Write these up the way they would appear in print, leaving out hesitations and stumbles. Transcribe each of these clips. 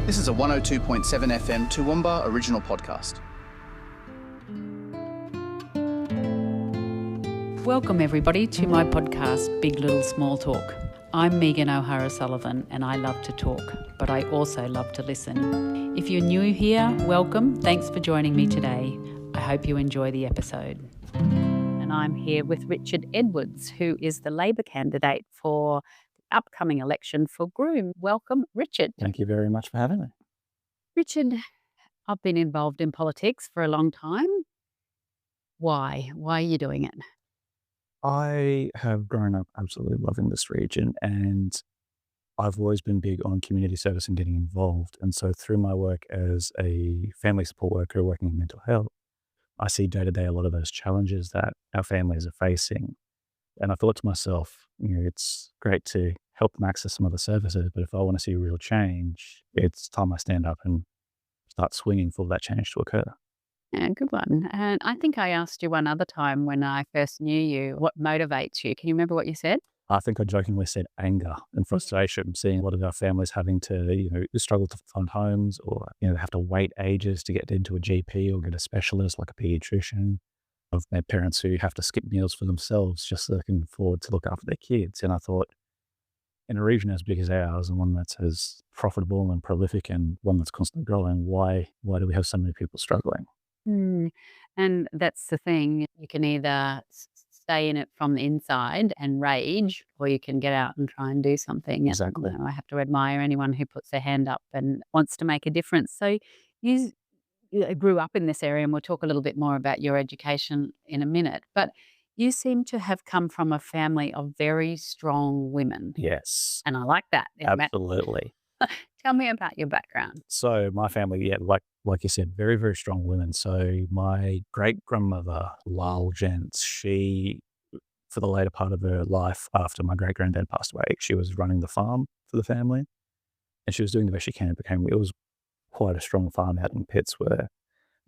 This is a 102.7 FM Toowoomba original podcast. Welcome everybody to my podcast, Big Little Small Talk. I'm Megan O'Hara-Sullivan and I love to talk, but I also love to listen. If you're new here, welcome. Thanks for joining me today. I hope you enjoy the episode. And I'm here with Richard Edwards, who is the Labor candidate for the upcoming election for Groom. Welcome, Richard. Thank you very much for having me. Richard, I've been involved in politics for a long time. Why? Why are you doing it? I have grown up absolutely loving this region, and I've always been big on community service and getting involved. And so through my work as a family support worker working in mental health, I see day to day a lot of those challenges that our families are facing. And I thought to myself, it's great to help them access some of the services, but if I want to see real change, it's time I stand up and start swinging for that change to occur. Yeah, good one. And I think I asked you one other time when I first knew you, what motivates you? Can you remember what you said? I think I jokingly said anger and frustration, seeing a lot of our families having to, struggle to fund homes or, have to wait ages to get into a GP or get a specialist like a pediatrician. Of their parents who have to skip meals for themselves just so they can afford to look after their kids. And I thought, in a region as big as ours and one that's as profitable and prolific and one that's constantly growing, why do we have so many people struggling? And that's the thing. You can either stay in it from the inside and rage, or you can get out and try and do something. Exactly. And, I have to admire anyone who puts their hand up and wants to make a difference. So you grew up in this area, and we'll talk a little bit more about your education in a minute. But you seem to have come from a family of very strong women. Yes, And I like that. absolutely. Tell me about your background. So my family, like you said, very, very strong women. So my great-grandmother, Lal Gents, she, for the later part of her life after my great-granddad passed away, she was running the farm for the family. And she was doing the best she can. It was quite a strong farm out in Pittsworth.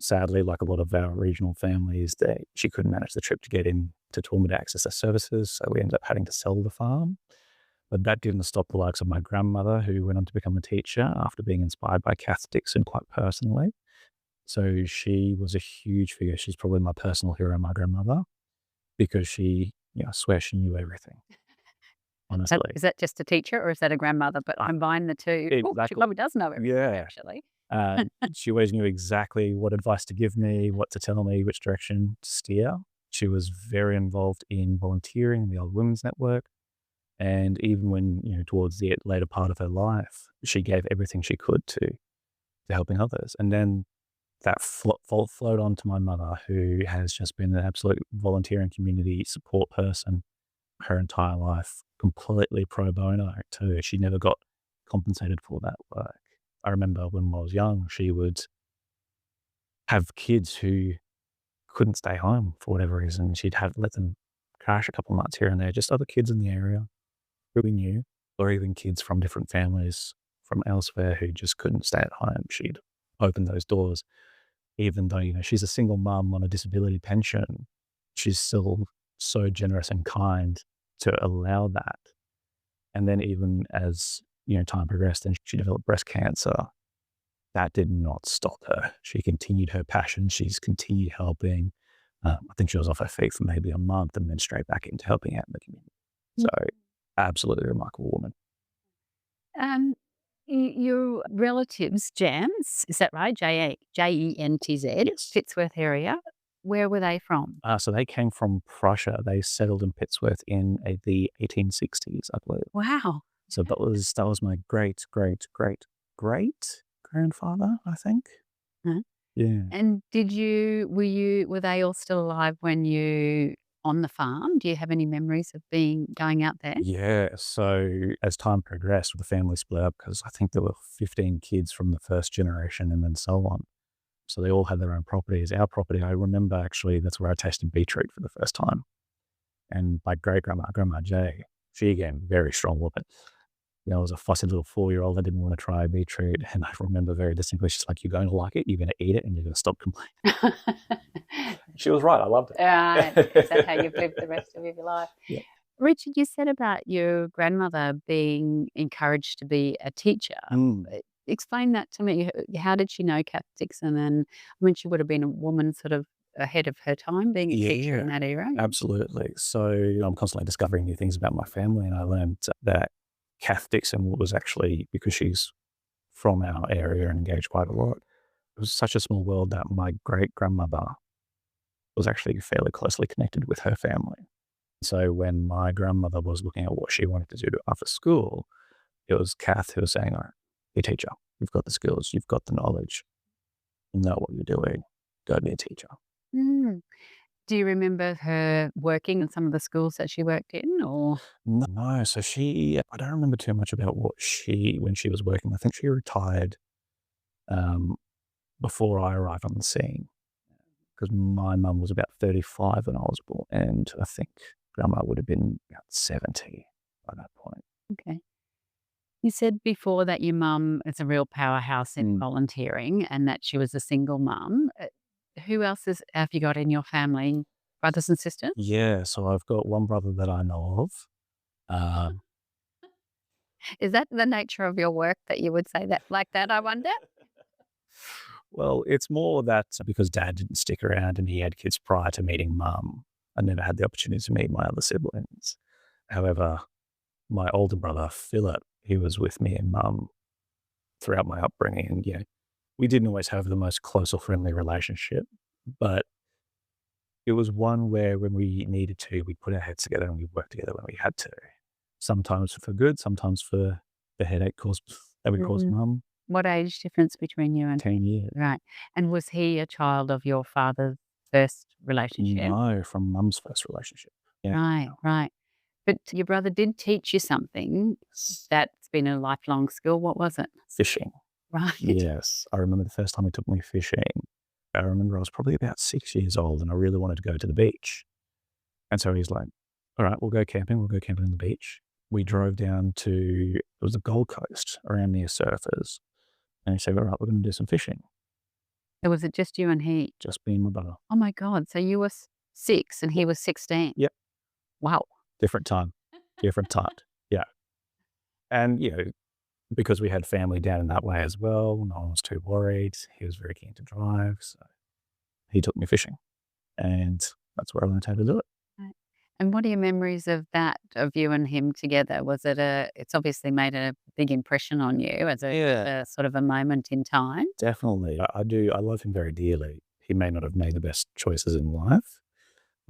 Sadly, like a lot of our regional families, she couldn't manage the trip to get in to Toowoomba to access their services, so we ended up having to sell the farm. But that didn't stop the likes of my grandmother, who went on to become a teacher after being inspired by Kath Dixon quite personally. So she was a huge figure. She's probably my personal hero, my grandmother, because she, I swear she knew everything. Honestly. Is that just a teacher or is that a grandmother? But I combine the two. Ooh, she Exactly. probably does know everything, Yeah. actually. She always knew exactly what advice to give me, what to tell me, which direction to steer. She was very involved in volunteering in the Old Women's Network. And even when, towards the later part of her life, she gave everything she could to helping others. And then that flowed on to my mother, who has just been an absolute volunteering community support person her entire life, completely pro bono too. She never got compensated for that work. I remember when I was young, she would have kids who couldn't stay home for whatever reason. She'd let them crash a couple of months here and there, just other kids in the area who we knew, or even kids from different families from elsewhere who just couldn't stay at home. She'd open those doors, even though, she's a single mum on a disability pension. She's still so generous and kind to allow that. And then even as, time progressed and she developed breast cancer, that did not stop her. She continued her passion. She's continued helping. I think she was off her feet for maybe a month and then straight back into helping out in the community. So absolutely remarkable woman. Your relatives, Jams, is that right? Jentz, Yes. Pittsworth area. Where were they from? So they came from Prussia. They settled in Pittsworth in the 1860s, I believe. Wow. So that was my great grandfather, I think. Huh? Yeah. And were they all still alive when you on the farm? Do you have any memories of going out there? Yeah. So as time progressed, the family split up because I think there were 15 kids from the first generation and then so on. So they all had their own properties. Our property, I remember actually, that's where I tasted beetroot for the first time. And my Grandma Jay, she again, very strong woman. I was a fussy little 4-year-old. I didn't want to try beetroot. And I remember very distinctly, she's like, you're going to like it, you're going to eat it, and you're going to stop complaining. She was right. I loved it. Is that how you've lived the rest of your life? Yeah. Richard, you said about your grandmother being encouraged to be a teacher. Explain that to me. How did she know Kath Dixon? And I mean, she would have been a woman sort of ahead of her time, being a teacher in that era. Absolutely. So I'm constantly discovering new things about my family, and I learned that Kath Dixon was actually, because she's from our area and engaged quite a lot, it was such a small world that my great-grandmother was actually fairly closely connected with her family. So when my grandmother was looking at what she wanted to do after school, it was Kath who was saying, all right, be a teacher. You've got the skills. You've got the knowledge. You know what you're doing. Go be a teacher. Mm. Do you remember her working in some of the schools that she worked in, or? No, so I don't remember too much about when she was working. I think she retired before I arrived on the scene, because my mum was about 35 when I was born, and I think grandma would have been about 70 by that point. Okay. You said before that your mum is a real powerhouse in volunteering and that she was a single mum. Who else have you got in your family? Brothers and sisters? Yeah, so I've got one brother that I know of. Um, Is that the nature of your work that you would say that like that, I wonder? well, it's more that because dad didn't stick around and he had kids prior to meeting mum, I never had the opportunity to meet my other siblings. However, my older brother, Philip, he was with me and mum throughout my upbringing. And yeah, we didn't always have the most close or friendly relationship, but it was one where when we needed to, we put our heads together and we worked together when we had to. Sometimes for good, sometimes for the headache that would cause mum. What age difference between you and 10 years. right? And was he a child of your father's first relationship? No, from mum's first relationship. Yeah. Right, right. But your brother did teach you something that's been a lifelong skill. What was it? Fishing. Right. Yes. I remember the first time he took me fishing. I remember I was probably about 6 years old and I really wanted to go to the beach. And so he's like, all right, we'll go camping. We'll go camping on the beach. We drove down to, it was the Gold Coast around near Surfers. And he said, all right, we're going to do some fishing. So was it just you and he? Just me and my brother. Oh my God. So you were 6 and he was 16. Yep. Wow. Different time. Different time. Yeah. And, because we had family down in that way as well, no one was too worried. He was very keen to drive. So he took me fishing. And that's where I learned how to do it. Right. And what are your memories of that, of you and him together? Was it it's obviously made a big impression on you as a sort of a moment in time? Definitely. I do. I love him very dearly. He may not have made the best choices in life,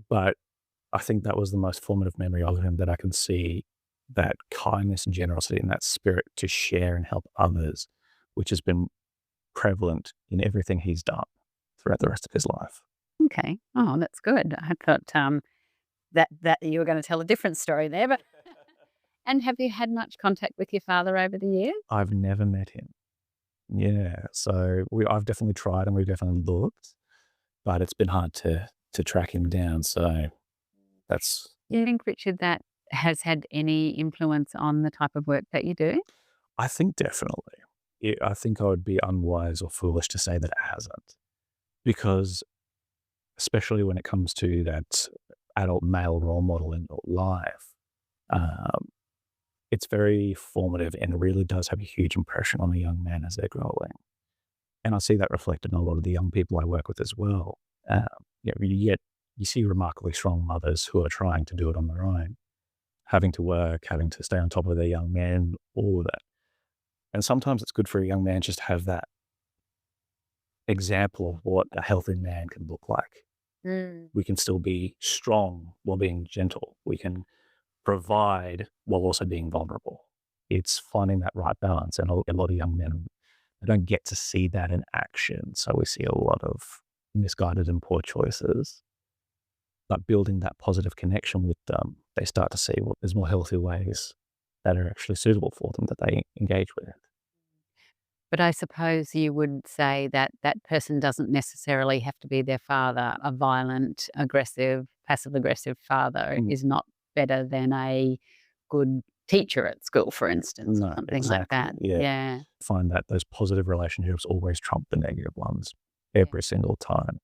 but I think that was the most formative memory of him, that I can see that kindness and generosity and that spirit to share and help others, which has been prevalent in everything he's done throughout the rest of his life. Okay. Oh, that's good. I thought that you were going to tell a different story there, but and have you had much contact with your father over the years? I've never met him. Yeah. So I've definitely tried and we've definitely looked, but it's been hard to track him down. So that's. You think, Richard, that has had any influence on the type of work that you do? I think definitely. I think I would be unwise or foolish to say that it hasn't, because especially when it comes to that adult male role model in your life, it's very formative and really does have a huge impression on a young man as they're growing. And I see that reflected in a lot of the young people I work with as well. You see remarkably strong mothers who are trying to do it on their own, having to work, having to stay on top of their young men, all of that. And sometimes it's good for a young man just to have that example of what a healthy man can look like. We can still be strong while being gentle. We can provide while also being vulnerable. It's finding that right balance. And a lot of young men, they don't get to see that in action. So we see a lot of misguided and poor choices. But building that positive connection with them, they start to see there's more healthy ways that are actually suitable for them that they engage with. But I suppose you would say that that person doesn't necessarily have to be their father. A violent, aggressive, passive-aggressive father is not better than a good teacher at school, for instance, or something like that. Yeah. Find that those positive relationships always trump the negative ones every single time.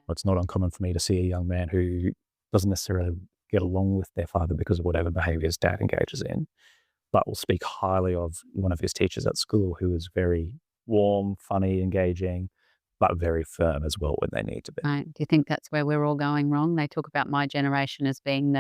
It's not uncommon for me to see a young man who doesn't necessarily get along with their father because of whatever behaviors dad engages in, but will speak highly of one of his teachers at school who is very warm, funny, engaging, but very firm as well when they need to be. Right. Do you think that's where we're all going wrong? They talk about my generation as being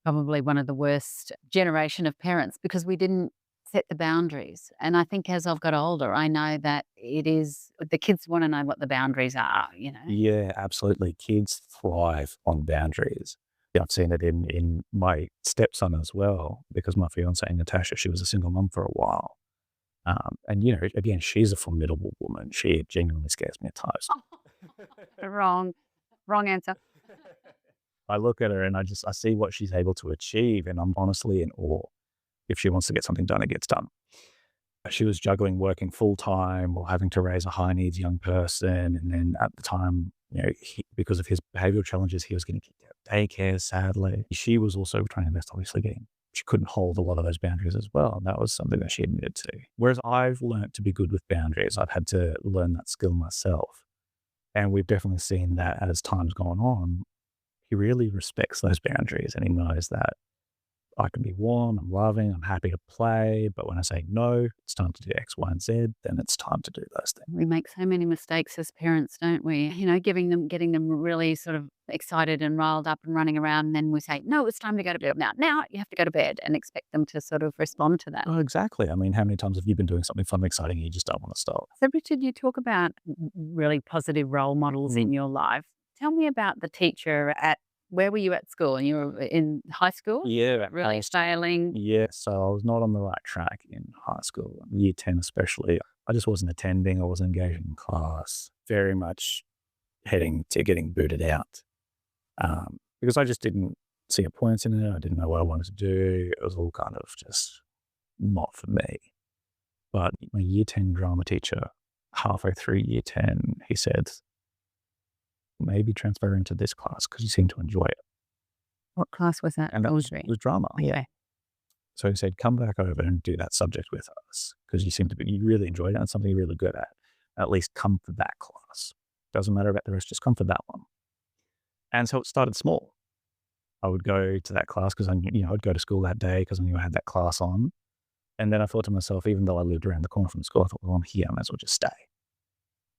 probably one of the worst generation of parents because we didn't set the boundaries. And I think as I've got older, I know that it is the kids want to know what the boundaries are, you know. Yeah, absolutely. Kids thrive on boundaries. Yeah, I've seen it in my stepson as well, because my fiancée Natasha, she was a single mum for a while. And, again, she's a formidable woman. She genuinely scares me at times. Wrong. Wrong answer. I look at her and I see what she's able to achieve, and I'm honestly in awe. If she wants to get something done, it gets done. She was juggling working full time or having to raise a high needs young person. And then at the time, because of his behavioral challenges, he was getting kicked out of daycare, sadly. She was also trying her best, obviously she couldn't hold a lot of those boundaries as well. And that was something that she admitted to. Whereas I've learned to be good with boundaries. I've had to learn that skill myself. And we've definitely seen that as time's gone on, he really respects those boundaries and he knows that I can be warm, I'm loving, I'm happy to play, but when I say no, it's time to do X, Y, and Z, then it's time to do those things. We make so many mistakes as parents, don't we? Getting them really sort of excited and riled up and running around, and then we say, no, it's time to go to bed. Now you have to go to bed, and expect them to sort of respond to that. Oh, exactly. I mean, how many times have you been doing something fun and exciting and you just don't want to stop? So, Richard, you talk about really positive role models in your life. Tell me about the teacher where were you at school? And you were in high school? Yeah. Really failing? Yeah, so I was not on the right track in high school, year 10 especially. I just wasn't attending, I wasn't engaging in class, very much heading to getting booted out, because I just didn't see a point in it. I didn't know what I wanted to do. It was all kind of just not for me. But my year 10 drama teacher, halfway through year 10, he said, maybe transfer into this class because you seem to enjoy it. What class was that? And that was drama. Okay. Yeah. So he said, come back over and do that subject with us because you really enjoyed it and it's something you're really good at. At least come for that class. Doesn't matter about the rest, just come for that one. And so it started small. I would go to that class because I'd go to school that day because I knew I had that class on. And then I thought to myself, even though I lived around the corner from the school, I thought, well, I'm here, I might as well just stay.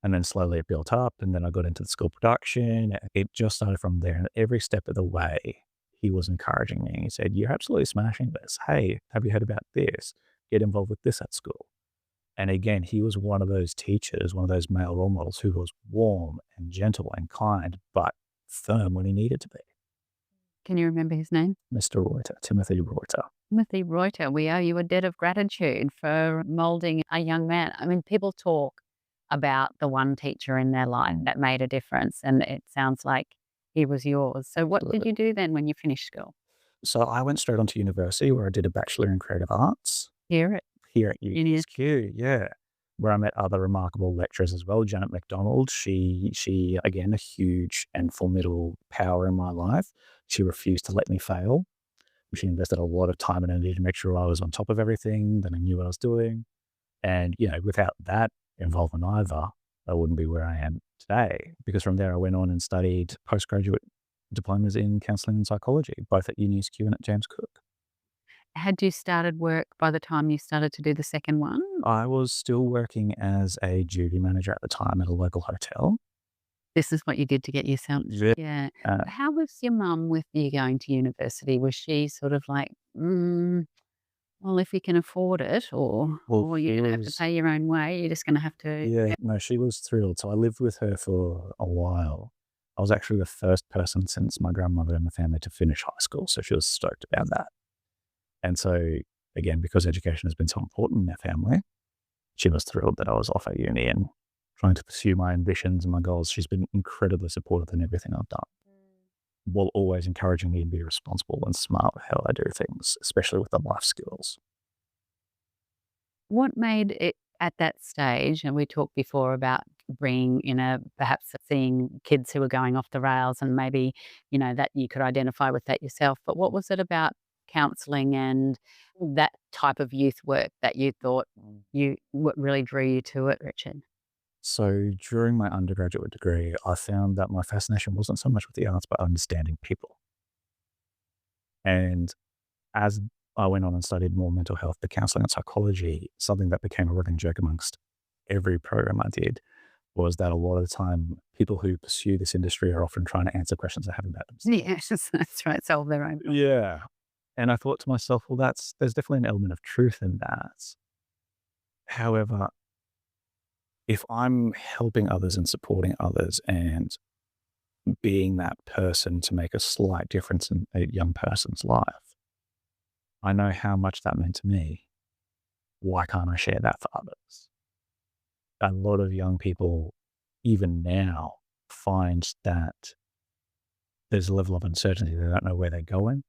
And then slowly it built up, and then I got into the school production. It just started from there. And every step of the way, he was encouraging me. He said, you're absolutely smashing this. Hey, have you heard about this? Get involved with this at school. And again, he was one of those teachers, one of those male role models who was warm and gentle and kind, but firm when he needed to be. Can you remember his name? Mr. Reuter, Timothy Reuter. Timothy Reuter. We owe you a debt of gratitude for moulding a young man. I mean, people talk about the one teacher in their life that made a difference, and it sounds like he was yours. So what did you do then when you finished school? So I went straight on to university where I did a Bachelor in Creative Arts. Here at UNSQ, yeah, where I met other remarkable lecturers as well. Janet McDonald, she again, a huge and formidable power in my life. She refused to let me fail. She invested a lot of time and energy to make sure I was on top of everything, that I knew what I was doing. And, without that involvement either, I wouldn't be where I am today. Because from there, I went on and studied postgraduate diplomas in counselling and psychology, both at UNSQ and at James Cook. Had you started work by the time you started to do the second one? I was still working as a duty manager at the time at a local hotel. This is what you did to get yourself. Yeah. How was your mum with you going to university? Was she sort of like, well, if you can afford it, or you're going to have to pay your own way, you're just going to have to. Yeah, no, she was thrilled. So I lived with her for a while. I was actually the first person since my grandmother in the family to finish high school. So she was stoked about that. And so, again, because education has been so important in our family, she was thrilled that I was off at uni and trying to pursue my ambitions and my goals. She's been incredibly supportive in everything I've done, while always encouraging me to be responsible and smart with how I do things, especially with the life skills. What made it at that stage, and we talked before about perhaps seeing kids who were going off the rails and maybe, that you could identify with that yourself, but what was it about counselling and that type of youth work that you thought what really drew you to it, Richard? So during my undergraduate degree, I found that my fascination wasn't so much with the arts, but understanding people. And as I went on and studied more mental health, but counseling and psychology, something that became a running joke amongst every program I did was that a lot of the time people who pursue this industry are often trying to answer questions they haven't about themselves. Yes, that's right. Solve their own problem. Yeah. And I thought to myself, well, there's definitely an element of truth in that. However, if I'm helping others and supporting others and being that person to make a slight difference in a young person's life, I know how much that meant to me. Why can't I share that for others? A lot of young people, even now, find that there's a level of uncertainty. They don't know where they're going.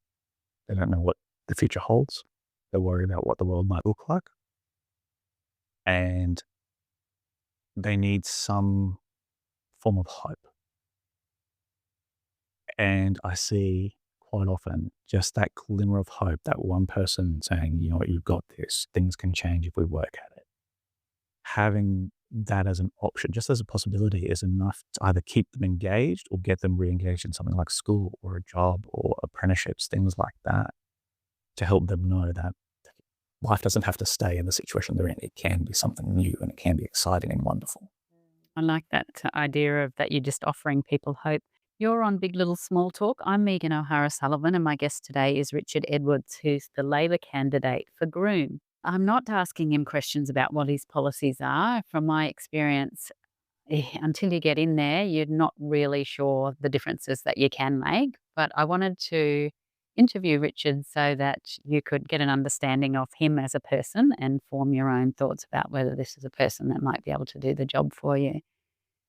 They don't know what the future holds. They're worried about what the world might look like. And they need some form of hope. And I see quite often just that glimmer of hope, that one person saying, you know what, you've got this, things can change if we work at it. Having that as an option, just as a possibility, is enough to either keep them engaged or get them re-engaged in something like school or a job or apprenticeships, things like that, to help them know that life doesn't have to stay in the situation they're in. It can be something new and it can be exciting and wonderful. I like that idea of that you're just offering people hope. You're on Big Little Small Talk. I'm Megan O'Hara Sullivan, and my guest today is Richard Edwards, who's the Labor candidate for Groom. I'm not asking him questions about what his policies are. From my experience, until you get in there, you're not really sure the differences that you can make. But I wanted to interview Richard so that you could get an understanding of him as a person and form your own thoughts about whether this is a person that might be able to do the job for you.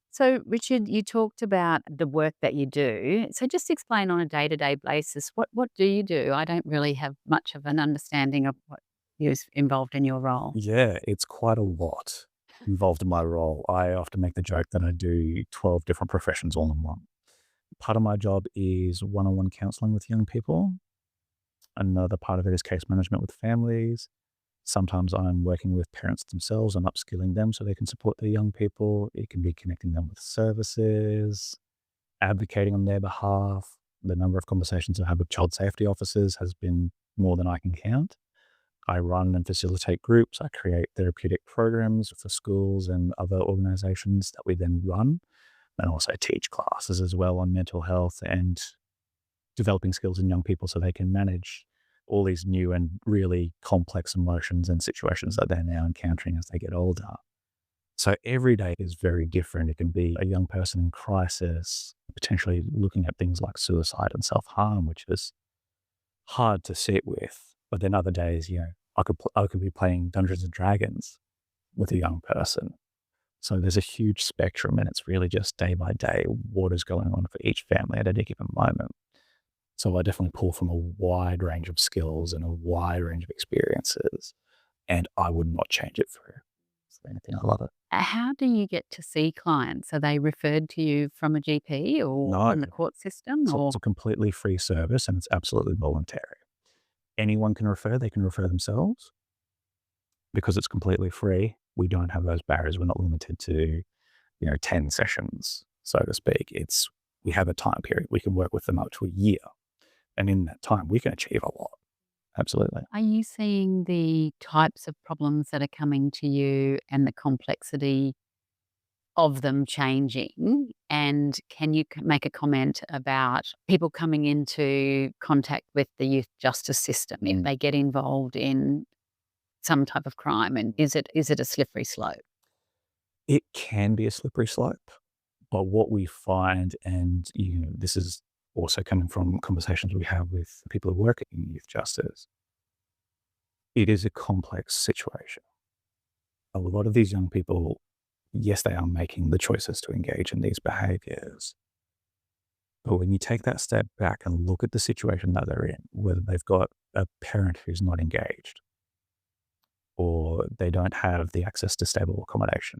So, Richard, you talked about the work that you do. So, just explain on a day-to-day basis what do you do? I don't really have much of an understanding of what is involved in your role. Yeah, it's quite a lot involved in my role. I often make the joke that I do 12 different professions all in one. Part of my job is one-on-one counseling with young people. Another part of it is case management with families. Sometimes I'm working with parents themselves and upskilling them so they can support their young people. It can be connecting them with services, advocating on their behalf. The number of conversations I have with child safety officers has been more than I can count. I run and facilitate groups. I create therapeutic programs for schools and other organizations that we then run, and also teach classes as well on mental health and developing skills in young people so they can manage all these new and really complex emotions and situations that they're now encountering as they get older. So every day is very different. It can be a young person in crisis, potentially looking at things like suicide and self-harm, which is hard to sit with. But then other days, I could be playing Dungeons and Dragons with a young person. So there's a huge spectrum, and it's really just day by day what is going on for each family at any given moment. So I definitely pull from a wide range of skills and a wide range of experiences, and I would not change it for anything. I love it. How do you get to see clients? Are they referred to you from a GP or No, from the court system? it's a completely free service and it's absolutely voluntary. Anyone can refer, they can refer themselves because it's completely free. We don't have those barriers. We're not limited to, 10 sessions, so to speak. We have a time period. We can work with them up to a year. And in that time, we can achieve a lot. Absolutely. Are you seeing the types of problems that are coming to you and the complexity of them changing? And can you make a comment about people coming into contact with the youth justice system if they get involved in some type of crime? And is it a slippery slope? It can be a slippery slope, but what we find, and this is also coming from conversations we have with people who work in youth justice, it is a complex situation. A lot of these young people, yes, they are making the choices to engage in these behaviors. But when you take that step back and look at the situation that they're in, whether they've got a parent who's not engaged, or they don't have the access to stable accommodation,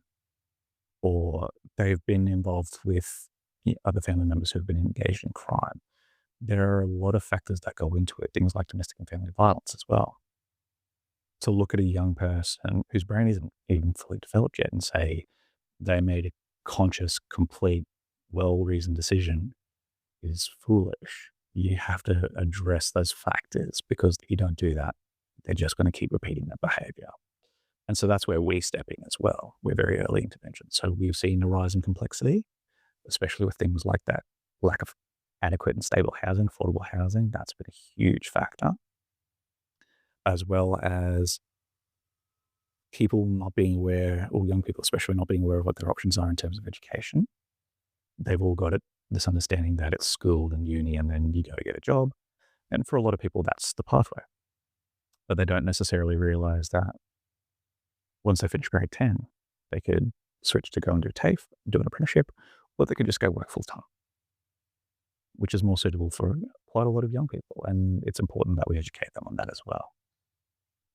or they've been involved with other family members who've been engaged in crime, there are a lot of factors that go into it, things like domestic and family violence as well. To look at a young person whose brain isn't even fully developed yet and say they made a conscious, complete, well-reasoned decision is foolish. You have to address those factors because if you don't do that, they're just going to keep repeating that behavior. And so that's where we step in as well. We're very early intervention. So we've seen a rise in complexity, especially with things like that lack of adequate and stable housing, affordable housing. That's been a huge factor, as well as people not being aware, or young people especially not being aware of what their options are in terms of education. They've all got this understanding that it's school and uni and then you go get a job. And for a lot of people, that's the pathway. But they don't necessarily realize that once they finish grade 10, they could switch to go and do TAFE, do an apprenticeship, or they could just go work full time, which is more suitable for quite a lot of young people. And it's important that we educate them on that as well.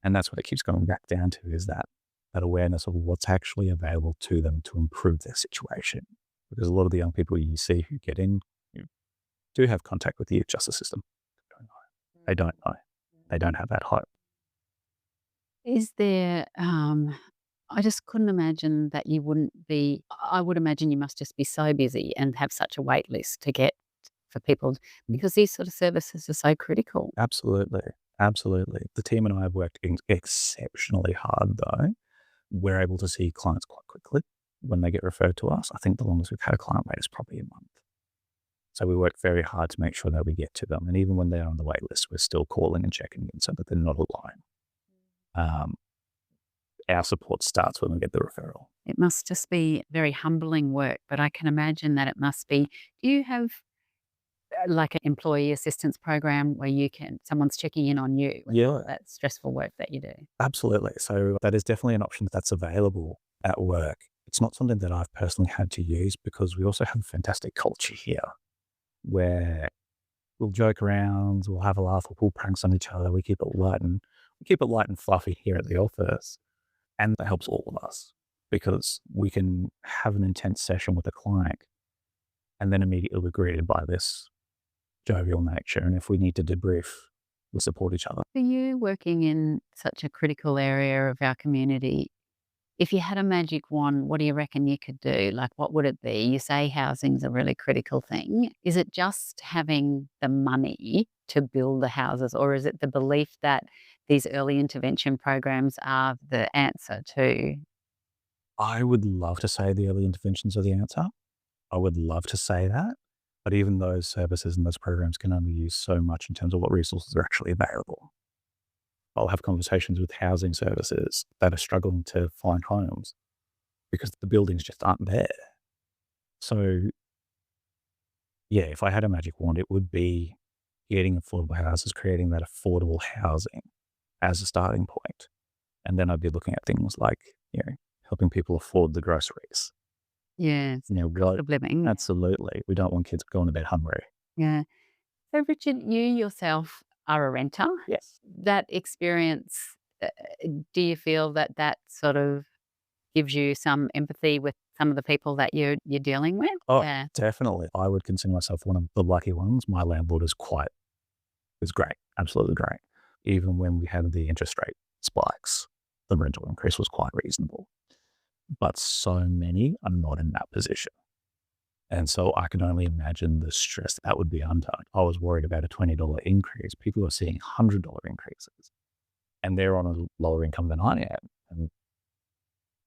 And that's what it keeps going back down to, is that awareness of what's actually available to them to improve their situation. Because a lot of the young people you see who get in, who do have contact with the youth justice system, they don't know. They don't have that hope. Is there, I just couldn't imagine that you wouldn't be, I would imagine you must just be so busy and have such a wait list to get for people, because these sort of services are so critical. Absolutely. Absolutely. The team and I have worked exceptionally hard, though. We're able to see clients quite quickly when they get referred to us. I think the longest we've had a client wait is probably a month. So we work very hard to make sure that we get to them. And even when they're on the wait list, we're still calling and checking in so that they're not alone. Our support starts when we get the referral. It must just be very humbling work, but I can imagine that it must be. Do you have like an employee assistance program where someone's checking in on you with all that stressful work that you do? Absolutely. So that is definitely an option that's available at work. It's not something that I've personally had to use, because we also have a fantastic culture here where we'll joke around, we'll have a laugh, we'll pull pranks on each other. We keep it light and fluffy here at the office. And that helps all of us, because we can have an intense session with a client and then immediately we're greeted by this jovial nature. And if we need to debrief, we'll support each other. For you, working in such a critical area of our community, if you had a magic wand, what do you reckon you could do? Like, what would it be? You say housing's a really critical thing. Is it just having the money to build the houses, or is it the belief that these early intervention programs are the answer to? I would love to say the early interventions are the answer. I would love to say that. But even those services and those programs can only use so much in terms of what resources are actually available. I'll have conversations with housing services that are struggling to find homes because the buildings just aren't there. So, yeah, if I had a magic wand, it would be getting affordable houses, creating that affordable housing as a starting point. And then I'd be looking at things like, helping people afford the groceries. Yeah, cost of living. Absolutely. We don't want kids going to bed hungry. Yeah. So, Richard, you yourself are a renter. Yes. That experience, do you feel that sort of gives you some empathy with some of the people that you're dealing with? Oh, definitely. I would consider myself one of the lucky ones. My landlord is great, absolutely great. Even when we had the interest rate spikes, the rental increase was quite reasonable. But so many are not in that position. And so I can only imagine the stress that would be under. I was worried about a $20 increase. People are seeing $100 increases, and they're on a lower income than I am. And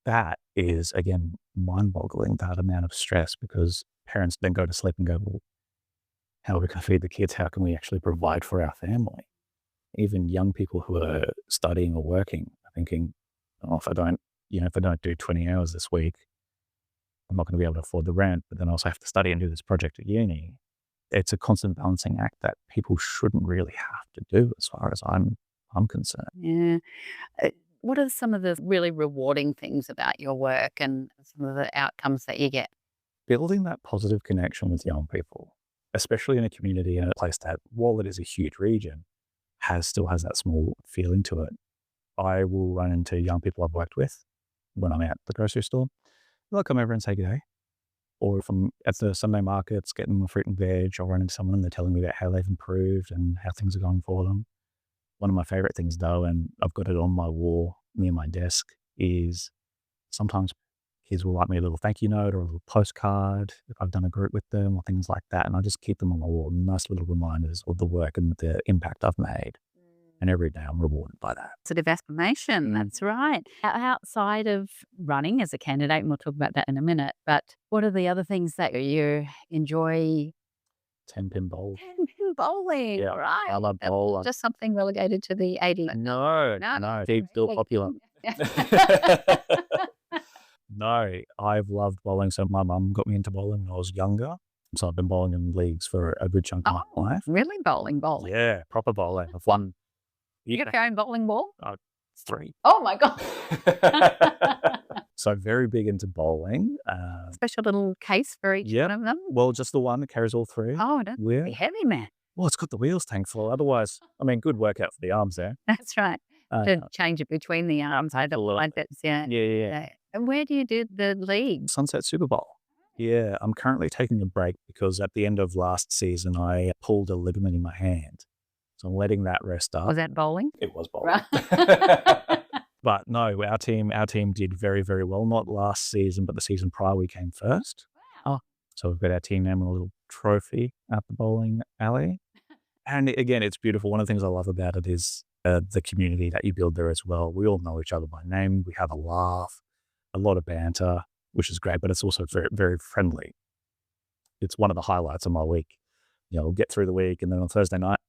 that is, again, mind-boggling, that amount of stress, because parents then go to sleep and go, well, how are we going to feed the kids? How can we actually provide for our family? Even young people who are studying or working are thinking, if I don't do 20 hours this week, I'm not going to be able to afford the rent, but then I also have to study and do this project at uni. It's a constant balancing act that people shouldn't really have to do, as far as I'm concerned. Yeah. What are some of the really rewarding things about your work and some of the outcomes that you get? Building that positive connection with young people, especially in a community and a place that, while it is a huge region, still has that small feeling to it. I will run into young people I've worked with when I'm at the grocery store. They'll come over and say good day. Or if I'm at the Sunday markets getting my fruit and veg, I'll run into someone and they're telling me about how they've improved and how things are going for them. One of my favorite things, though, and I've got it on my wall near my desk, is sometimes kids will write me a little thank you note or a little postcard if I've done a group with them or things like that. And I just keep them on my wall, nice little reminders of the work and the impact I've made. And every day I'm rewarded by that. Positive affirmation. That's right. Outside of running as a candidate, and we'll talk about that in a minute, but what are the other things that you enjoy? 10-pin bowl. 10-pin bowling. Yeah, Right. I love That's bowl. just something relegated to the 80s. No, Steve's still popular. No, I've loved bowling. So my mum got me into bowling when I was younger. So I've been bowling in leagues for a good chunk of my life. Really? Bowling? Yeah, proper bowling. I've won. You got your own bowling ball? 3. Oh my God. So very big into bowling. Special little case for each one of them? Well, just the one that carries all 3. Oh, that's pretty heavy, man. Well, it's got the wheels thankfully. Otherwise, good workout for the arms there. That's right. To change it between the arms. I don't like that. Yeah. And where do you do the league? Sunset Super Bowl. Yeah, I'm currently taking a break because at the end of last season, I pulled a ligament in my hand. So I'm letting that rest up. Was that bowling? It was bowling. But no, our team did very, very well. Not last season, but the season prior we came first. Wow. So we've got our team name and a little trophy at the bowling alley. And again, it's beautiful. One of the things I love about it is the community that you build there as well. We all know each other by name. We have a laugh, a lot of banter, which is great, but it's also very, very friendly. It's one of the highlights of my week. We'll get through the week and then on Thursday night.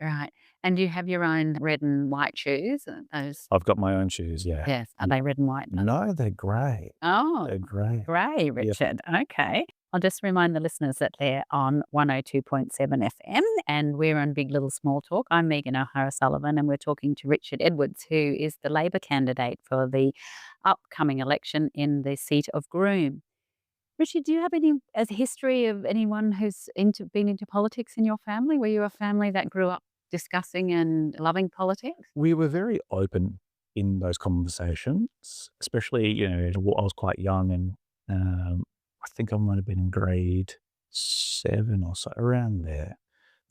Right. And do you have your own red and white shoes? I've got my own shoes, yeah. Yes. Are they red and white? No, they're grey. Oh. They're grey. Grey, Richard. Yep. Okay. I'll just remind the listeners that they're on 102.7 FM and we're on Big Little Small Talk. I'm Megan O'Hara-Sullivan and we're talking to Richard Edwards, who is the Labor candidate for the upcoming election in the seat of Groom. Richard, do you have a history of anyone who's been into politics in your family? Were you a family that grew up discussing and loving politics? We were very open in those conversations, especially, I was quite young and I think I might have been in grade 7 or so, around there.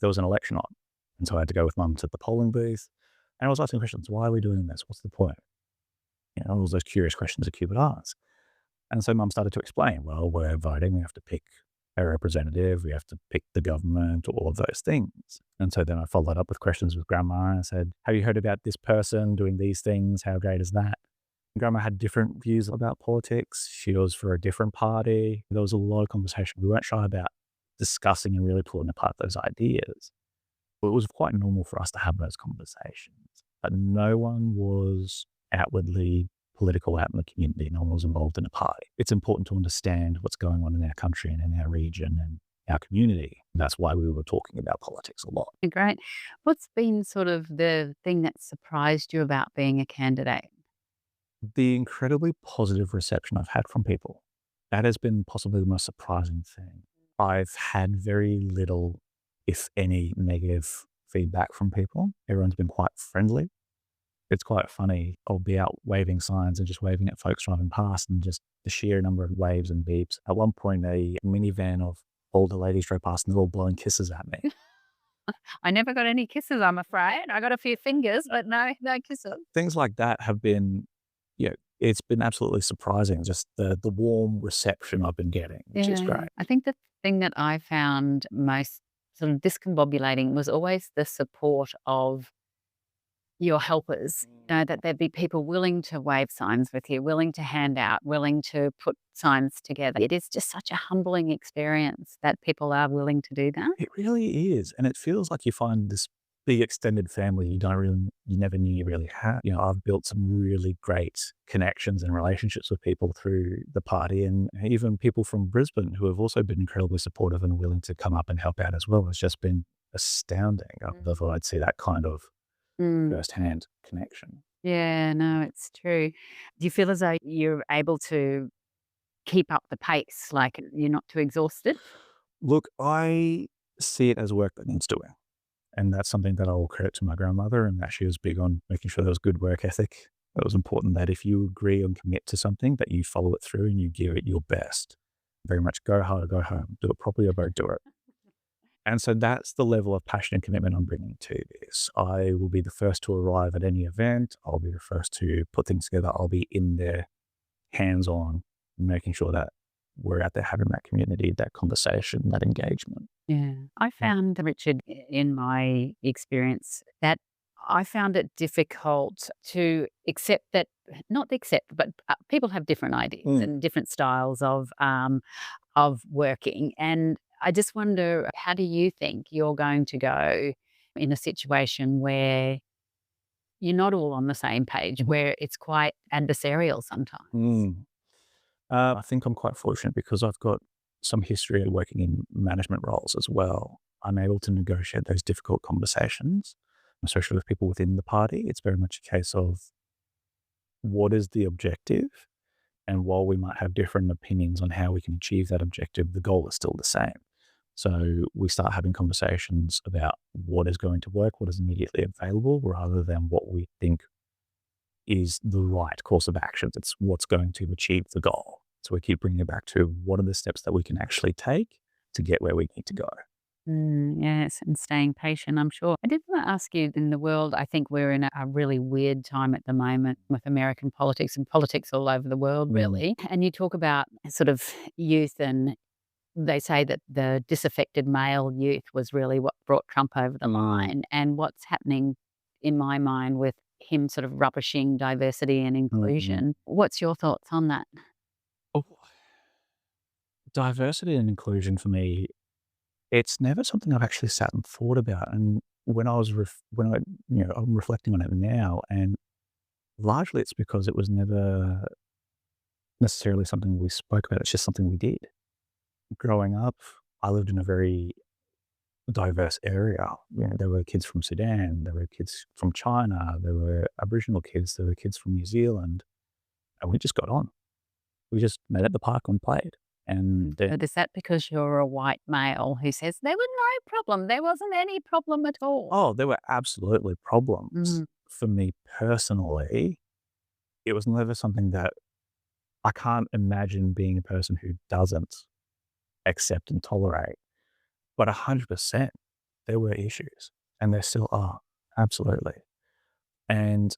There was an election on. And so I had to go with mum to the polling booth. And I was asking questions. Why are we doing this? What's the point? All those curious questions that you would ask. And so mum started to explain, well, we're voting. We have to pick a representative. We have to pick the government, all of those things. And so then I followed up with questions with grandma and I said, have you heard about this person doing these things? How great is that? Grandma had different views about politics. She was for a different party. There was a lot of conversation. We weren't shy about discussing and really pulling apart those ideas. It was quite normal for us to have those conversations, but no one was outwardly political out in the community. No one was involved in a party. It's important to understand what's going on in our country and in our region and our community. That's why we were talking about politics a lot. Great. What's been sort of the thing that surprised you about being a candidate? The incredibly positive reception I've had from people. That has been possibly the most surprising thing. I've had very little, if any, negative feedback from people. Everyone's been quite friendly. It's quite funny. I'll be out waving signs and just waving at folks driving past and just the sheer number of waves and beeps. At one point, a minivan of older ladies drove past and they're all blowing kisses at me. I never got any kisses, I'm afraid. I got a few fingers, but no kisses. Things like that have been, it's been absolutely surprising, just the warm reception I've been getting, which is great. I think the thing that I found most sort of discombobulating was always the support of your helpers, that there'd be people willing to wave signs with you, willing to hand out, willing to put signs together. It is just such a humbling experience that people are willing to do that. It really is. And it feels like you find this big extended family you never knew you really had. I've built some really great connections and relationships with people through the party, and even people from Brisbane who have also been incredibly supportive and willing to come up and help out as well. It's just been astounding. I never thought I'd see that kind of first-hand connection. Yeah, no, it's true. Do you feel as though you're able to keep up the pace, like you're not too exhausted? Look, I see it as work that needs doing. And that's something that I will credit to my grandmother, and that she was big on making sure there was good work ethic. It was important that if you agree and commit to something, that you follow it through and you give it your best. Very much go hard or go home. Do it properly or don't do it. And so that's the level of passion and commitment I'm bringing to this. I will be the first to arrive at any event. I'll be the first to put things together. I'll be in there, hands-on, making sure that we're out there having that community, that conversation, that engagement. Yeah. I found, Richard, in my experience, that I found it difficult to accept that, not accept, but people have different ideas and different styles of working. And I just wonder, how do you think you're going to go in a situation where you're not all on the same page, where it's quite adversarial sometimes? Mm. I think I'm quite fortunate because I've got some history of working in management roles as well. I'm able to negotiate those difficult conversations, especially with people within the party. It's very much a case of what is the objective? And while we might have different opinions on how we can achieve that objective, the goal is still the same. So we start having conversations about what is going to work, what is immediately available, rather than what we think is the right course of actions. It's what's going to achieve the goal. So we keep bringing it back to what are the steps that we can actually take to get where we need to go. Yes, and staying patient, I'm sure. I did want to ask you, in the world, I think we're in a really weird time at the moment with American politics and politics all over the world, really. And you talk about sort of youth, and they say that the disaffected male youth was really what brought Trump over the line. And what's happening in my mind with him sort of rubbishing diversity and inclusion. What's your thoughts on that? Oh, diversity and inclusion for me, it's never something I've actually sat and thought about. And when I was, when I, I'm reflecting on it now, and largely it's because it was never necessarily something we spoke about. It's just something we did. Growing up, I lived in a very diverse area. There were kids from Sudan, there were kids from China, there were Aboriginal kids, there were kids from New Zealand, and we just got on. We just met at the park and played. And then, But is that because you're a white male who says there was no problem? There wasn't any problem at all. oh, there were absolutely problems. Mm. For me personally, it was never something that I can't imagine being a person who doesn't accept and tolerate. But 100%, there were issues, and there still are. Absolutely. And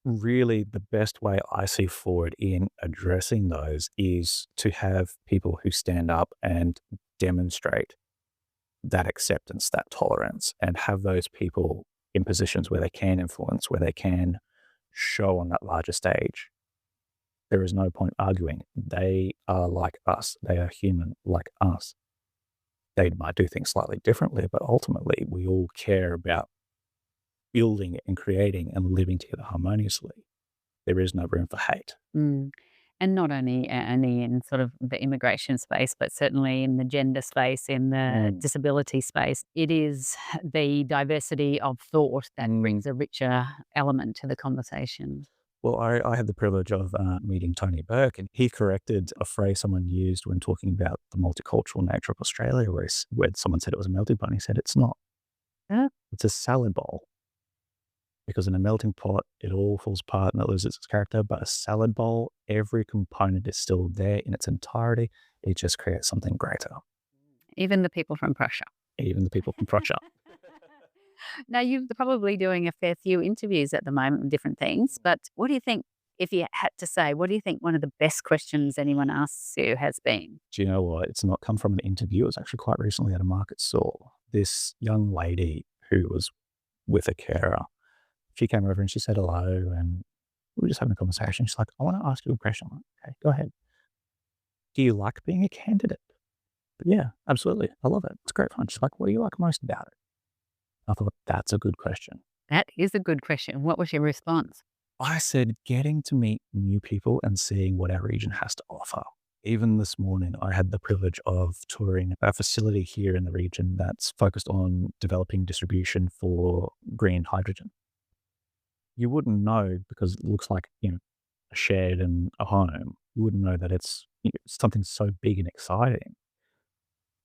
really, the best way I see forward in addressing those is to have people who stand up and demonstrate that acceptance, that tolerance, and have those people in positions where they can influence, where they can show on that larger stage. There is no point arguing. They are like us. They are human like us. They might do things slightly differently, but ultimately we all care about building and creating and living together harmoniously. There is no room for hate. Mm. And not only in sort of the immigration space, but certainly in the gender space, in the disability space, it is the diversity of thought that brings a richer element to the conversation. Well, I had the privilege of meeting Tony Burke, and he corrected a phrase someone used when talking about the multicultural nature of Australia, where someone said it was a melting pot, and he said it's not. Yeah. It's a salad bowl. Because in a melting pot, it all falls apart and it loses its character. But a salad bowl, every component is still there in its entirety. It just creates something greater. Even the people from Prussia. Even the people from Prussia. Now, you're probably doing a fair few interviews at the moment with different things, but what do you think, if you had to say, what do you think one of the best questions anyone asks you has been? Do you know what? It's not come from an interview. It was actually quite recently at a market stall. This young lady who was with a carer, she came over and she said hello, and we were just having a conversation. She's like, I want to ask you a question. I'm like, okay, go ahead. Do you like being a candidate? But yeah, absolutely. I love it. It's great fun. She's like, what do you like most about it? I thought, that's a good question. That is a good question. What was your response? I said, getting to meet new people and seeing what our region has to offer. Even this morning, I had the privilege of touring a facility here in the region that's focused on developing distribution for green hydrogen. You wouldn't know, because it looks like, a shed and a home. You wouldn't know that it's something so big and exciting.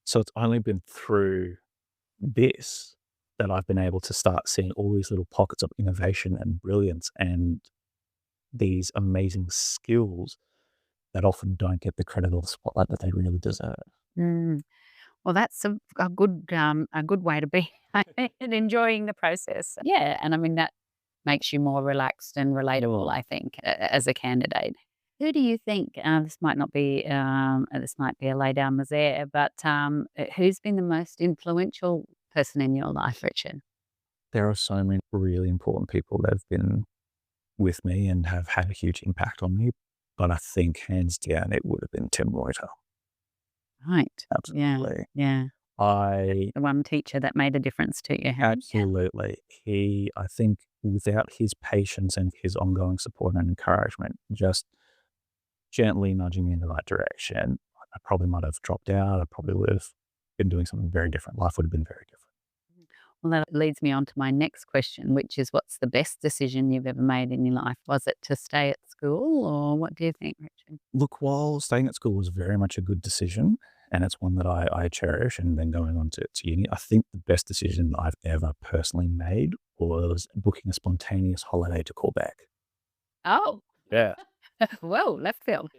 So it's only been through this that I've been able to start seeing all these little pockets of innovation and brilliance and these amazing skills that often don't get the credit or the spotlight that they really deserve. Mm. Well, that's a good way to be and enjoying the process. Yeah, and I mean that makes you more relaxed and relatable, I think, as a candidate. Who do you think? This might be a lay down misere, but who's been the most influential person in your life, Richard? there are so many really important people that have been with me and have had a huge impact on me. But I think hands down, it would have been Tim Reuter. Right. Absolutely. Yeah. I The one teacher that made a difference to you. absolutely. I think without his patience and his ongoing support and encouragement, just gently nudging me in the right direction, I probably might have dropped out. I probably would have been doing something very different. Life would have been very different. Well, that leads me on to my next question, which is what's the best decision you've ever made in your life? Was it to stay at school or what do you think, Richard? Look, while staying at school was very much a good decision, and it's one that I cherish, and then going on to uni, I think the best decision I've ever personally made was booking a spontaneous holiday to Quebec. Oh, Yeah, whoa, left field.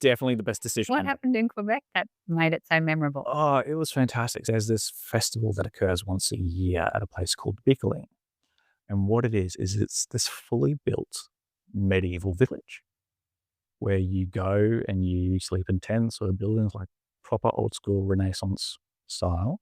definitely the best decision. What happened in Quebec that made it so memorable? Oh, it was fantastic. There's this festival that occurs once a year at a place called Bickling. And what it is it's this fully built medieval village where you go and you sleep in tents or buildings like proper old school Renaissance style.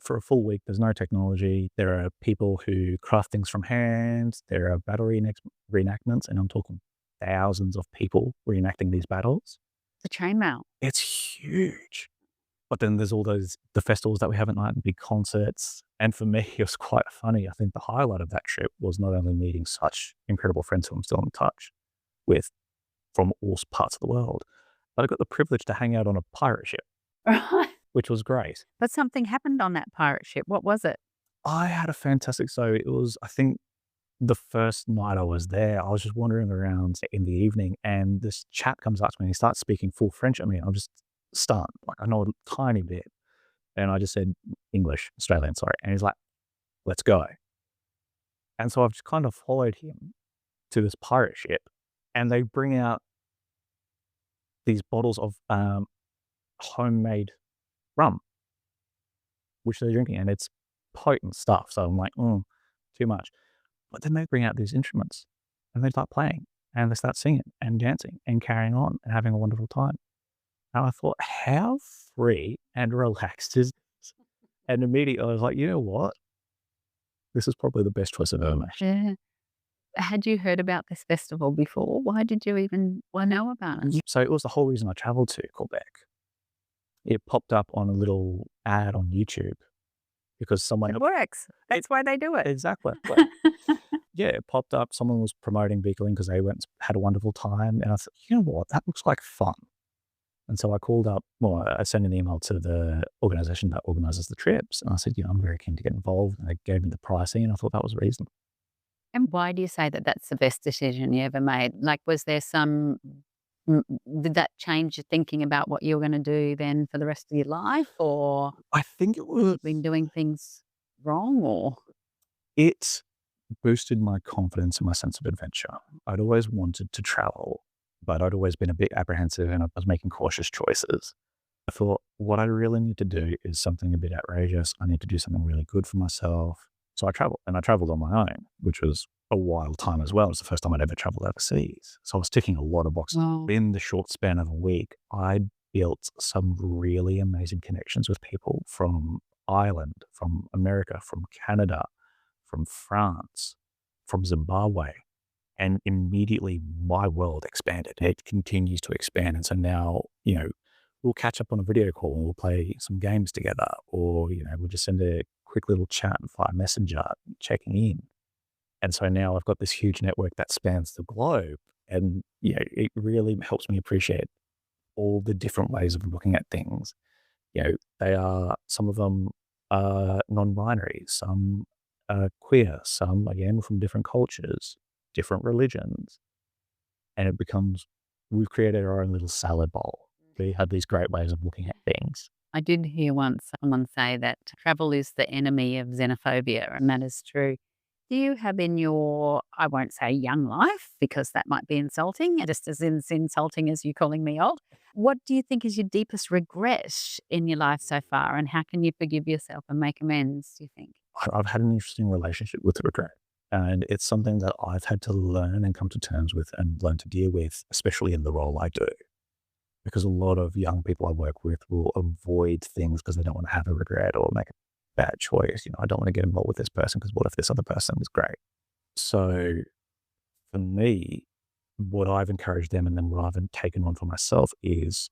For a full week, there's no technology. There are people who craft things from hand. There are battle reenactments, and I'm talking thousands of people reenacting these battles. The train mail. It's huge. But then there's all the festivals that we have at night and big concerts. And for me, it was quite funny. I think the highlight of that trip was not only meeting such incredible friends who I'm still in touch with from all parts of the world, but I got the privilege to hang out on a pirate ship, Right. which was great. But something happened on that pirate ship. What was it? I had a fantastic, so it was, I think, the first night I was there, I was just wandering around in the evening and this chap comes up to me and he starts speaking full French at me. I'm just stunned. Like, I know a tiny bit. And I just said English, Australian, sorry. And he's like, let's go. And so I've just kind of followed him to this pirate ship and they bring out these bottles of homemade rum, which they're drinking. And it's potent stuff. So I'm like, too much. But then they bring out these instruments and they start playing and they start singing and dancing and carrying on and having a wonderful time. And I thought, how free and relaxed is this? And immediately I was like, you know what? This is probably the best choice I've ever made. Yeah. Had you heard about this festival before? Why did you even know about it? So it was the whole reason I traveled to Quebec. It popped up on a little ad on YouTube because someone... It works. That's why they do it. Exactly. Yeah, it popped up. Someone was promoting Beekling because they went and had a wonderful time. And I thought, you know what? That looks like fun. And so I called up, I sent an email to the organization that organizes the trips. And I said, I'm very keen to get involved. And they gave me the pricing and I thought that was reasonable. And why do you say that that's the best decision you ever made? Like, was there did that change your thinking about what you were going to do then for the rest of your life? Or I think it was... been doing things wrong or? It boosted my confidence and my sense of adventure. I'd always wanted to travel, but I'd always been a bit apprehensive and I was making cautious choices. I thought, what I really need to do is something a bit outrageous. I need to do something really good for myself. So I traveled, and I traveled on my own, which was a wild time as well. It was the first time I'd ever traveled overseas. So I was ticking a lot of boxes. Wow. In the short span of a week, I built some really amazing connections with people from Ireland, from America, from Canada, from France, from Zimbabwe. And immediately my world expanded. It continues to expand. And so now, we'll catch up on a video call and we'll play some games together, or, we'll just send a quick little chat via Messenger, checking in. And so now I've got this huge network that spans the globe. And, it really helps me appreciate all the different ways of looking at things. Some of them are non-binary, some are queer, some, again, from different cultures, different religions. And it becomes, we've created our own little salad bowl. We have these great ways of looking at things. I did hear once someone say that travel is the enemy of xenophobia, and that is true. Do you have in your, I won't say young life, because that might be insulting, just as insulting as you calling me old. What do you think is your deepest regret in your life so far, and how can you forgive yourself and make amends, do you think? I've had an interesting relationship with regret. And it's something that I've had to learn and come to terms with and learn to deal with, especially in the role I do. Because a lot of young people I work with will avoid things because they don't want to have a regret or make bad choice. I don't want to get involved with this person because what if this other person was great? So for me, what I've encouraged them and then what I've taken on for myself is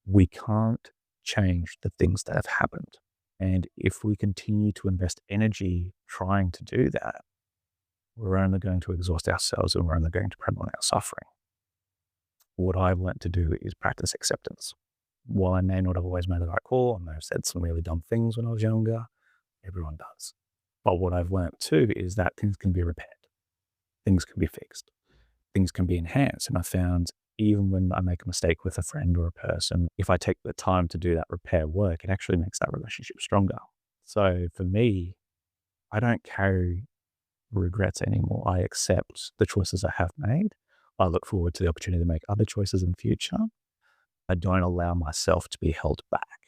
we can't change the things that have happened. And if we continue to invest energy trying to do that, we're only going to exhaust ourselves and we're only going to prolong our suffering. What I've learned to do is practice acceptance. While I may not have always made the right call, I may have said some really dumb things when I was younger, everyone does. But what I've learned too is that things can be repaired. Things can be fixed. Things can be enhanced. And I found even when I make a mistake with a friend or a person, if I take the time to do that repair work, it actually makes that relationship stronger. So for me, I don't carry regrets anymore. I accept the choices I have made. I look forward to the opportunity to make other choices in the future. I don't allow myself to be held back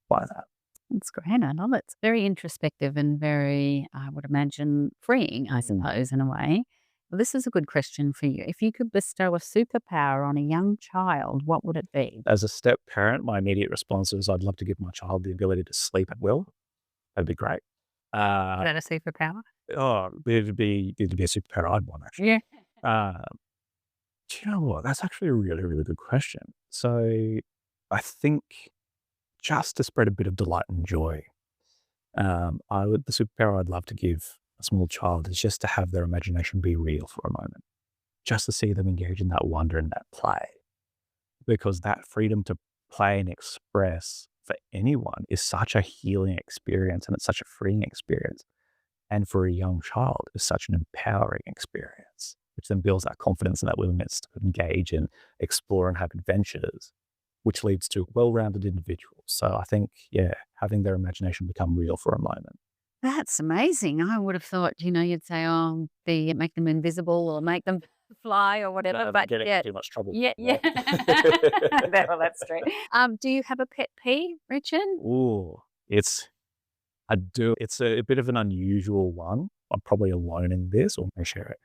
by that. That's great. I love it. It's very introspective and very, I would imagine, freeing, I suppose, in a way. Well, this is a good question for you. If you could bestow a superpower on a young child, what would it be? As a step parent, my immediate response is I'd love to give my child the ability to sleep at will. That'd be great. Is that a superpower? It'd be a superpower I'd want, actually. Yeah. Do you know what? That's actually a really, really good question. So I think just to spread a bit of delight and joy, the superpower I'd love to give a small child is just to have their imagination be real for a moment, just to see them engage in that wonder and that play. Because that freedom to play and express for anyone is such a healing experience and it's such a freeing experience. And for a young child, it's such an empowering experience, which then builds that confidence and that willingness to engage and explore and have adventures, which leads to well-rounded individuals. So I think, having their imagination become real for a moment. That's amazing. I would have thought, you'd say, make them invisible or make them fly or whatever. But Getting in too much trouble. Yeah. Well, that's true. Do you have a pet peeve, Richard? I do. It's a bit of an unusual one. I'm probably alone in this, or may share it.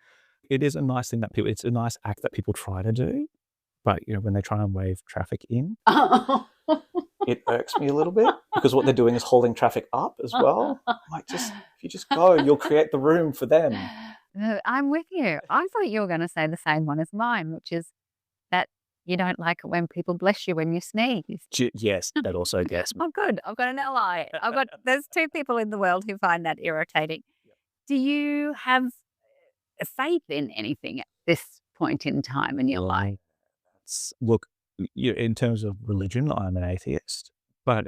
It is a nice thing it's a nice act that people try to do, but when they try and wave traffic in, it irks me a little bit because what they're doing is holding traffic up as well. Like, if you just go, you'll create the room for them. No, I'm with you. I thought you were going to say the same one as mine, which is that you don't like it when people bless you when you sneeze. Yes, that also gets me. Oh, good. I've got an ally. There's two people in the world who find that irritating. Yep. Do you have faith in anything at this point in time in your life? Look, in terms of religion, I'm an atheist, but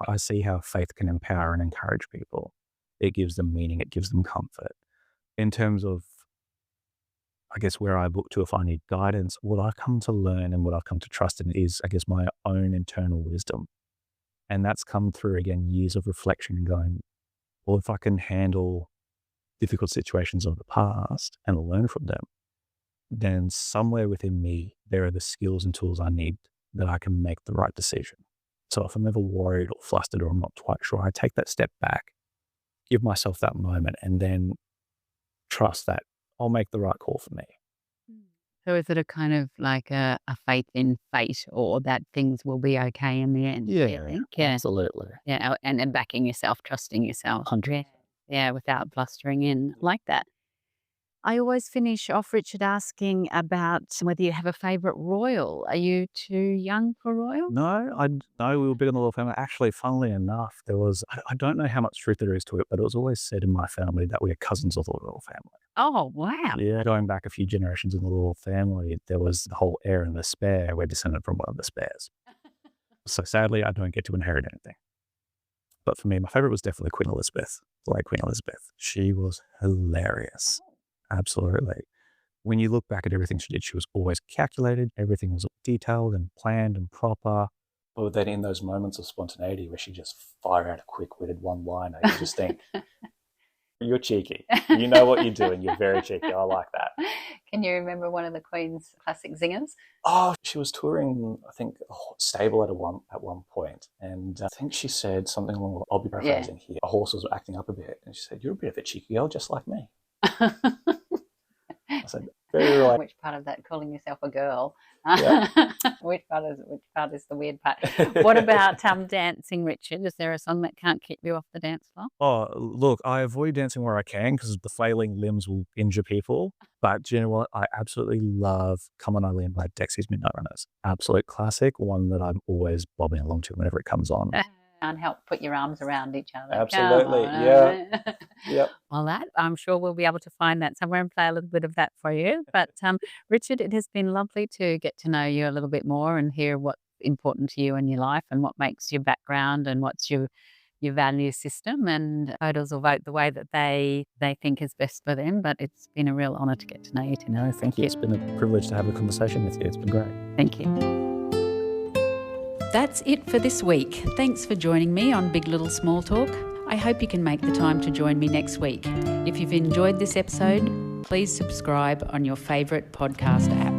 I see how faith can empower and encourage people. It gives them meaning. It gives them comfort. In terms of, I guess, where I look to if I need guidance, what I've come to learn and what I've come to trust in is, I guess, my own internal wisdom. And that's come through, again, years of reflection and going, well, if I can handle difficult situations of the past and learn from them, then somewhere within me, there are the skills and tools I need that I can make the right decision. So if I'm ever worried or flustered or I'm not quite sure, I take that step back, give myself that moment, and then trust that I'll make the right call for me. So is it a kind of like a faith in fate, or that things will be okay in the end? Yeah, absolutely. Yeah, and backing yourself, trusting yourself. 100%. Yeah, without blustering in like that. I always finish off, Richard, asking about whether you have a favourite royal. Are you too young for royal? No, we were big on the royal family. Actually, funnily enough, I don't know how much truth there is to it, but it was always said in my family that we are cousins of the royal family. Oh, wow. Yeah, going back a few generations in the royal family, there was the whole heir and the spare. We're descended from one of the spares. So sadly, I don't get to inherit anything. But for me, my favourite was definitely Queen Elizabeth, like Queen Elizabeth. She was hilarious. Absolutely. When you look back at everything she did, she was always calculated. Everything was detailed and planned and proper. But then in those moments of spontaneity where she just fire out a quick-witted one-liner, you just think, you're cheeky. You know what you're doing. You're very cheeky. I like that. Can you remember one of the Queen's classic zingers? Oh, she was touring, I think, a stable at one point. And I think she said something along, I'll be paraphrasing here. A horse was acting up a bit. And she said, you're a bit of a cheeky girl, just like me. I said, very relaxed. Which part of that, calling yourself a girl? Yeah. Which part is the weird part? What about dancing, Richard? Is there a song that can't keep you off the dance floor? Oh, look, I avoid dancing where I can because the flailing limbs will injure people. But do you know what? I absolutely love Come On Eileen by Dexy's Midnight Runners. Absolute classic, one that I'm always bobbing along to whenever it comes on. Can't help put your arms around each other. Absolutely, yeah. Yep. Well, I'm sure we'll be able to find that somewhere and play a little bit of that for you. But Richard, it has been lovely to get to know you a little bit more and hear what's important to you in your life and what makes your background and what's your value system. And voters will vote the way that they think is best for them. But it's been a real honour to get to know you, Tina. Thank you. It's been a privilege to have a conversation with you. It's been great. Thank you. That's it for this week. Thanks for joining me on Big Little Small Talk. I hope you can make the time to join me next week. If you've enjoyed this episode, please subscribe on your favourite podcast app.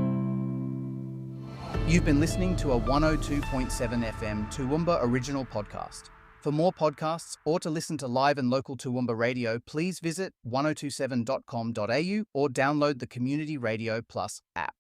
You've been listening to a 102.7 FM Toowoomba original podcast. For more podcasts or to listen to live and local Toowoomba radio, please visit 1027.com.au or download the Community Radio Plus app.